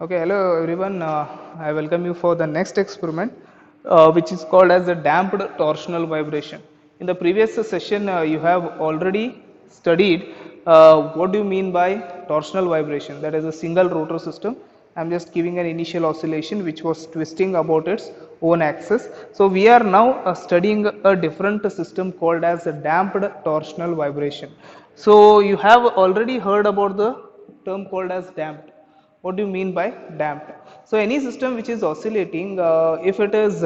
Okay, hello everyone. I welcome you for the next experiment, which is called as the damped torsional vibration. In the previous session, you have already studied what do you mean by torsional vibration. That is a single rotor system. I'm just giving an initial oscillation which was twisting about its own axis. So we are now studying a different system called as a damped torsional vibration. So you have already heard about the term called as damped. What do you mean by damped? So any system which is oscillating, if it is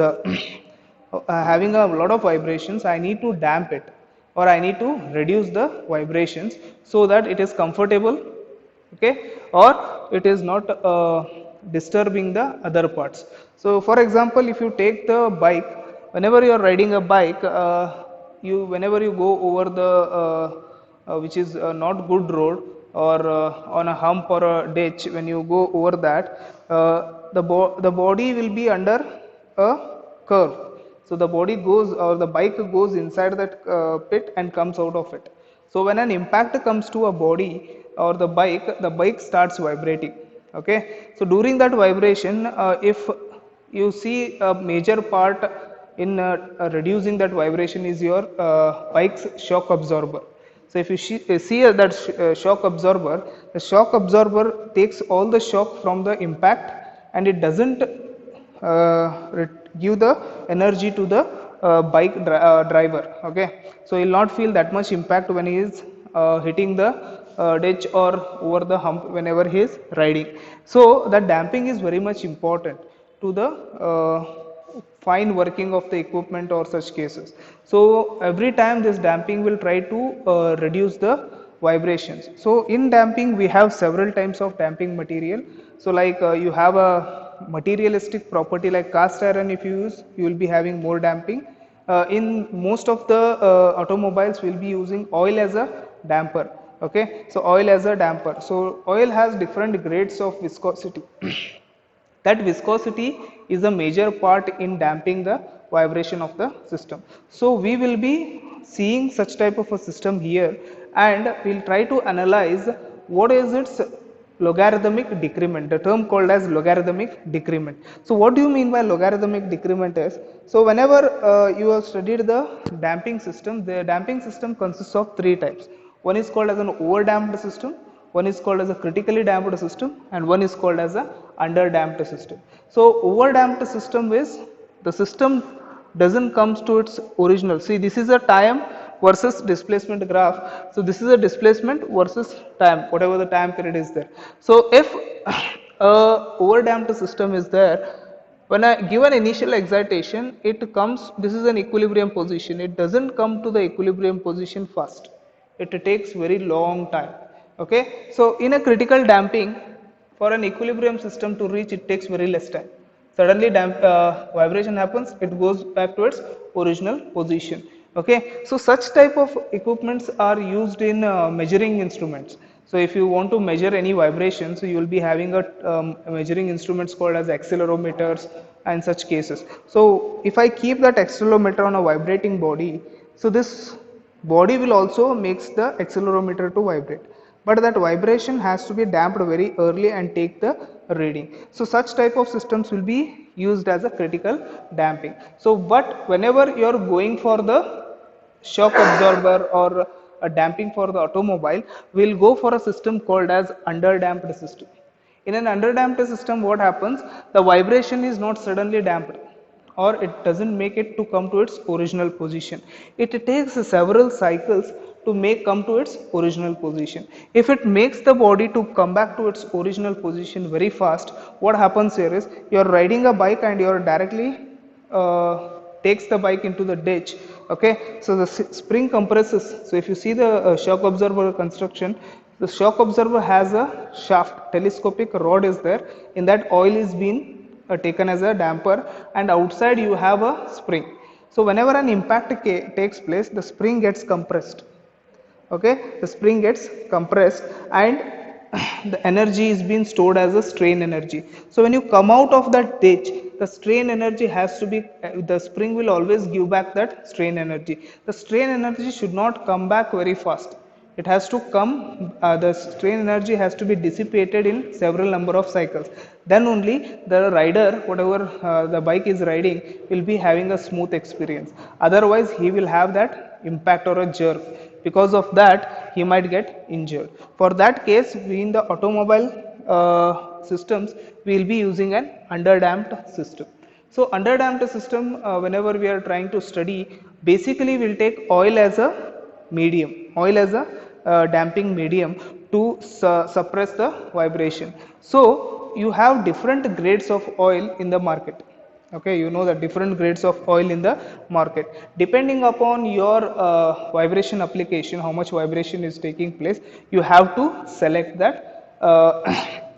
having a lot of vibrations, I need to damp it, or I need to reduce the vibrations so that it is comfortable, okay, or it is not disturbing the other parts. So for example, if you take the bike, whenever you are riding a bike, you whenever you go over the which is not good road, or on a hump or a ditch, when you go over that, the body will be under a curve. So the body goes, or the bike goes inside that pit and comes out of it. So when an impact comes to a body or the bike starts vibrating. Okay, so during that vibration, if you see a major part in reducing that vibration is your bike's shock absorber. So if you see that the shock absorber takes all the shock from the impact, and it doesn't give the energy to the driver. Okay, so he will not feel that much impact when he is hitting the ditch or over the hump whenever he is riding. So that damping is very much important to the fine working of the equipment or such cases. So every time this damping will try to reduce the vibrations. So in damping we have several types of damping material. So like you have a materialistic property like cast iron. If you use, you will be having more damping. In most of the automobiles will be using oil as a damper. Okay, so oil as a damper. So oil has different grades of viscosity. That viscosity is a major part in damping the vibration of the system. So we will be seeing such type of a system here, and we'll try to analyze what is its logarithmic decrement, the term called as logarithmic decrement. So what do you mean by logarithmic decrement is, so whenever you have studied the damping system, the damping system consists of three types. One is called as an over damped system, one is called as a critically damped system, and one is called as a under damped system. So over damped system is the system doesn't comes to its original. See, this is a time versus displacement graph. So this is a displacement versus time, whatever the time period is there. So if a over damped system is there, when I give an initial excitation, it comes, this is an equilibrium position, it doesn't come to the equilibrium position fast, it takes very long time. Okay, so in a critical damping, for an equilibrium system to reach, it takes very less time. Suddenly vibration happens, it goes back to its original position. Okay, so such type of equipments are used in measuring instruments. So if you want to measure any vibration, so you will be having a measuring instruments called as accelerometers and such cases. So if I keep that accelerometer on a vibrating body, so this body will also makes the accelerometer to vibrate, but that vibration has to be damped very early and take the reading. So such type of systems will be used as a critical damping. So but whenever you are going for the shock absorber or a damping for the automobile, we will go for a system called as under damped system. In an under damped system, what happens, the vibration is not suddenly damped, or it doesn't make it to come to its original position. It takes several cycles to make come to its original position. If it makes the body to come back to its original position very fast, what happens here is, you are riding a bike and you are directly takes the bike into the ditch. Okay, so the spring compresses. So if you see the shock absorber construction, the shock absorber has a shaft, telescopic rod is there, in that oil is being taken as a damper, and outside you have a spring. So whenever an impact takes place, the spring gets compressed. Okay, the spring gets compressed, and the energy is being stored as a strain energy. So when you come out of that ditch, the strain energy has to be, the spring will always give back that strain energy. The strain energy should not come back very fast. it has to come, the strain energy has to be dissipated in several number of cycles, then only the rider, whatever the bike is riding, will be having a smooth experience. Otherwise he will have that impact or a jerk, because of that he might get injured. For that case, we in the automobile systems, we will be using an underdamped system. So underdamped system, whenever we are trying to study, basically we'll take oil as a medium, oil as a damping medium to suppress the vibration. So you have different grades of oil in the market. Okay, you know the different grades of oil in the market. Depending upon your vibration application, how much vibration is taking place, you have to select that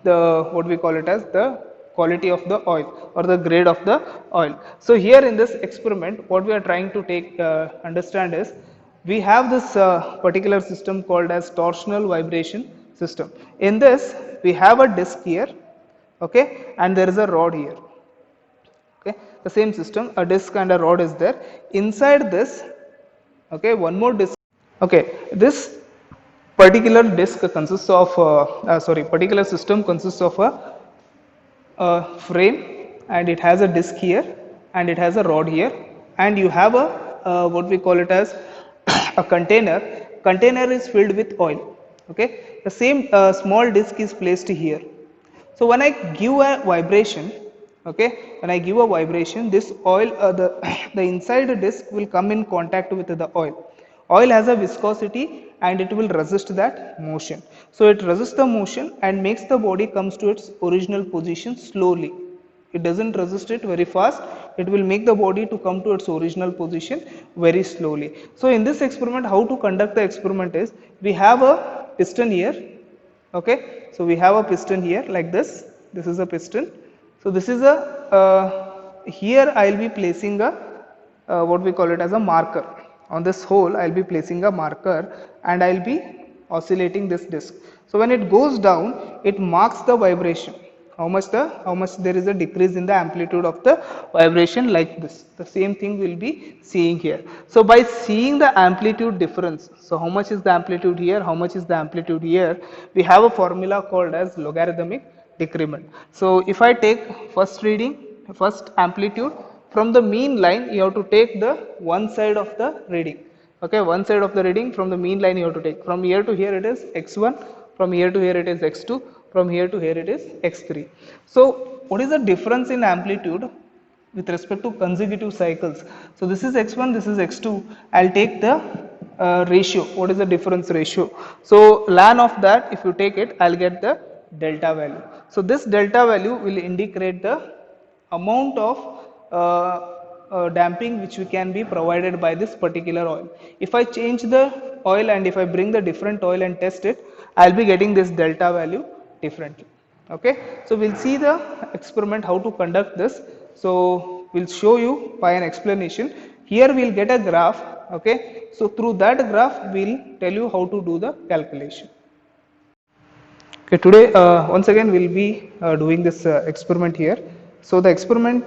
the, what we call it as, the quality of the oil or the grade of the oil. So here in this experiment, what we are trying to take understand is, we have this particular system called as torsional vibration system. In this we have a disc here, okay, and there is a rod here. Okay, the same system, a disc and a rod is there. Inside this, okay, one more disc. Okay, this particular disc consists of particular system consists of a frame, and it has a disc here and it has a rod here, and you have a what we call it as a container is filled with oil. Okay, the same small disc is placed here. So when I give a vibration, okay, when I give a vibration, this oil, the inside disc will come in contact with the oil. Oil has a viscosity and it will resist that motion. So it resists the motion and makes the body comes to its original position slowly. It doesn't resist it very fast, it will make the body to come to its original position very slowly. So in this experiment, how to conduct the experiment is, we have a piston here. Okay, so we have a piston here like this. This is a piston. So this is a here I will be placing a what we call it as a marker. On this hole I will be placing a marker and I will be oscillating this disc. So when it goes down, it marks the vibration, how much there is a decrease in the amplitude of the vibration, like this. The same thing we will be seeing here. So by seeing the amplitude difference, so how much is the amplitude here, how much is the amplitude here, we have a formula called as logarithmic decrement. So if I take first reading, first amplitude, from the mean line you have to take the one side of the reading. Okay, one side of the reading from the mean line you have to take. From here to here it is x1, from here to here it is x2, from here to here it is x3. So what is the difference in amplitude with respect to consecutive cycles? So this is x1, this is x2. I'll take the ratio. What is the difference ratio? So ln of that, if you take it, I'll get the delta value. So this delta value will indicate the amount of damping which we can be provided by this particular oil. If I change the oil and if I bring the different oil and test it, I'll be getting this delta value differently. Okay, so we'll see the experiment how to conduct this. So we'll show you by an explanation. Here we'll get a graph. Okay, so through that graph we'll tell you how to do the calculation. Okay, today once again we'll be doing this experiment here. So the experiment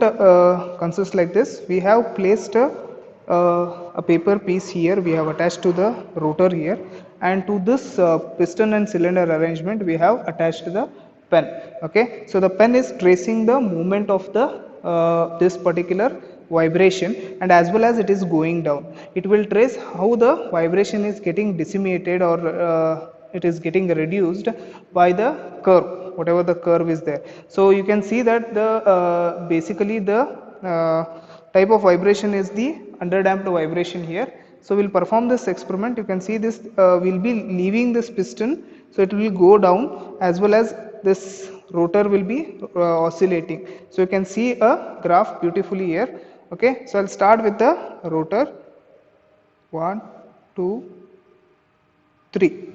consists like this. We have placed a paper piece here, we have attached to the rotor here, and to this piston and cylinder arrangement we have attached the pen. Okay, so the pen is tracing the movement of the this particular vibration, and as well as it is going down, it will trace how the vibration is getting decimated or it is getting reduced by the curve, whatever the curve is there. So you can see that the basically the type of vibration is the underdamped vibration here. So we'll perform this experiment. You can see this will be leaving this piston, so it will go down, as well as this rotor will be oscillating. So you can see a graph beautifully here. Okay, so I'll start with the rotor. 1, 2, 3.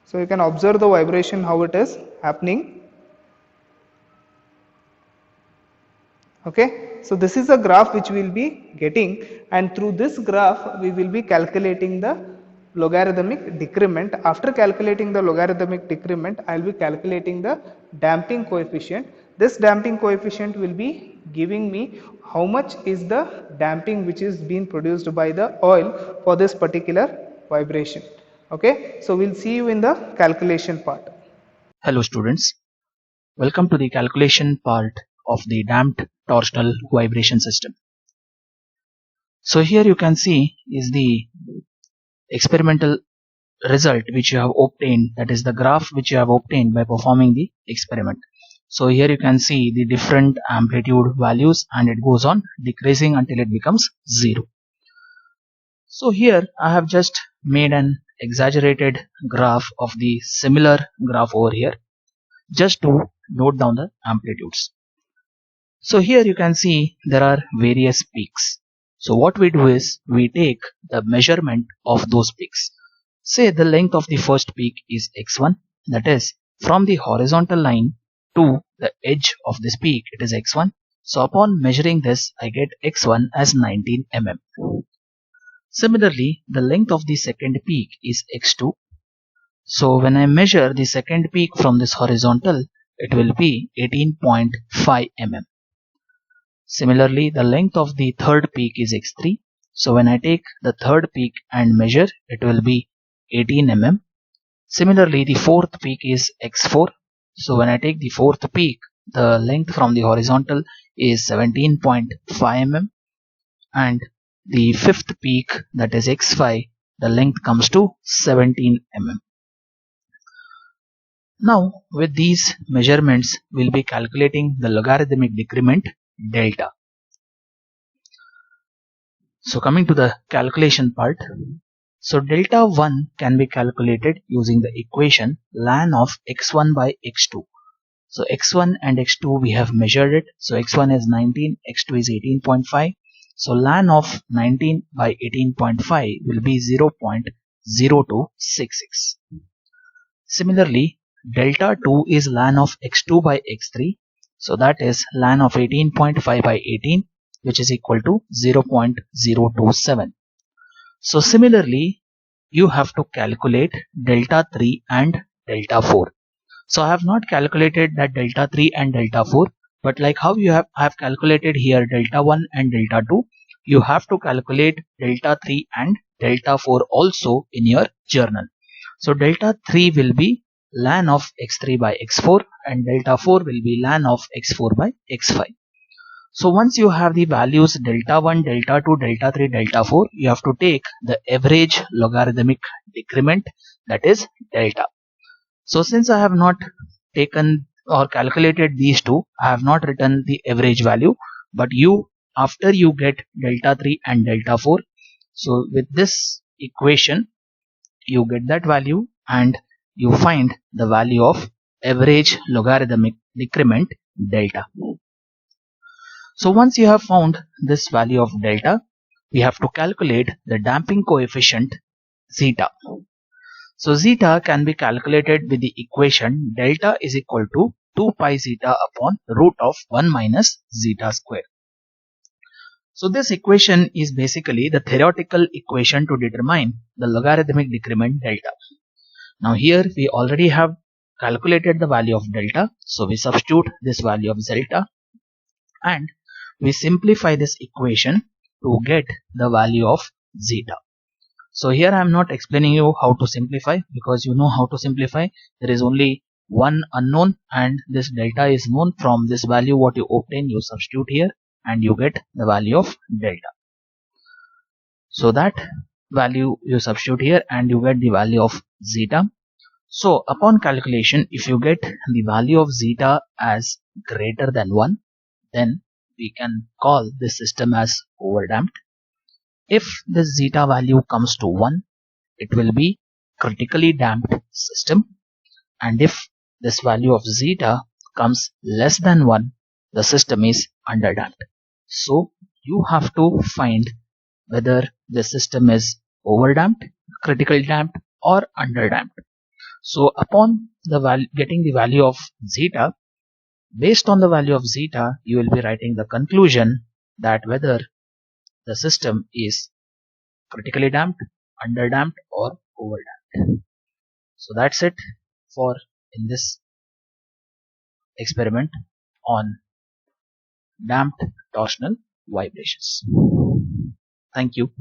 So you can observe the vibration how it is happening. Okay, so this is a graph which we will be getting, and through this graph we will be calculating the logarithmic decrement. After calculating the logarithmic decrement, I will be calculating the damping coefficient. This damping coefficient will be giving me how much is the damping which is being produced by the oil for this particular vibration. Okay, so we'll see you in the calculation part. Hello students, welcome to the calculation part of the damped torsional vibration system. So here you can see is the experimental result which you have obtained, that is the graph which you have obtained by performing the experiment. So here you can see the different amplitude values and it goes on decreasing until it becomes 0. So here I have just made an exaggerated graph of the similar graph over here just to note down the amplitudes. So here you can see there are various peaks. So what we do is we take the measurement of those peaks. Say the length of the first peak is x1, that is from the horizontal line to the edge of this peak it is x1. So upon measuring this I get x1 as 19 mm. Similarly the length of the second peak is x2. So when I measure the second peak from this horizontal it will be 18.5 mm. Similarly, the length of the third peak is x3. So when I take the third peak and measure, it will be 18 mm. Similarly, the fourth peak is x4. So when I take the fourth peak, the length from the horizontal is 17.5 mm. And the fifth peak, that is x5, the length comes to 17 mm. Now, with these measurements, we'll be calculating the logarithmic decrement delta. So coming to the calculation part, so delta 1 can be calculated using the equation ln of x1 by x2. So x1 and x2 we have measured it. So x1 is 19, x2 is 18.5. So ln of 19 by 18.5 will be 0.0266. Similarly, delta 2 is ln of x2 by x3. So that is ln of 18.5 by 18, which is equal to 0.027. So similarly, you have to calculate delta 3 and delta 4. So I have not calculated that delta 3 and delta 4, but like how I have calculated here delta 1 and delta 2, you have to calculate delta 3 and delta 4 also in your journal. So delta 3 will be ln of x3 by x4 and delta 4 will be ln of x4 by x5. So once you have the values delta 1, delta 2, delta 3, delta 4, you have to take the average logarithmic decrement, that is delta. So since I have not taken or calculated these two, I have not written the average value, but after you get delta 3 and delta 4, so with this equation you get that value and you find the value of average logarithmic decrement delta. So once you have found this value of delta, we have to calculate the damping coefficient zeta. So zeta can be calculated with the equation delta is equal to 2 pi zeta upon root of 1 minus zeta square. So this equation is basically the theoretical equation to determine the logarithmic decrement delta. Now here we already have calculated the value of delta, so we substitute this value of zeta and we simplify this equation to get the value of zeta. So here I am not explaining you how to simplify because you know how to simplify. There is only one unknown and this delta is known. From this value what you obtain, you substitute here and you get the value of delta. So that value you substitute here and you get the value of zeta. So upon calculation, if you get the value of zeta as greater than 1, then we can call this system as overdamped. If the zeta value comes to 1, it will be critically damped system, and if this value of zeta comes less than 1, the system is underdamped. So you have to find whether the system is overdamped, critically damped or underdamped. So upon getting the value of zeta, based on the value of zeta, you will be writing the conclusion that whether the system is critically damped, underdamped or overdamped. So that's it for in this experiment on damped torsional vibrations. Thank you.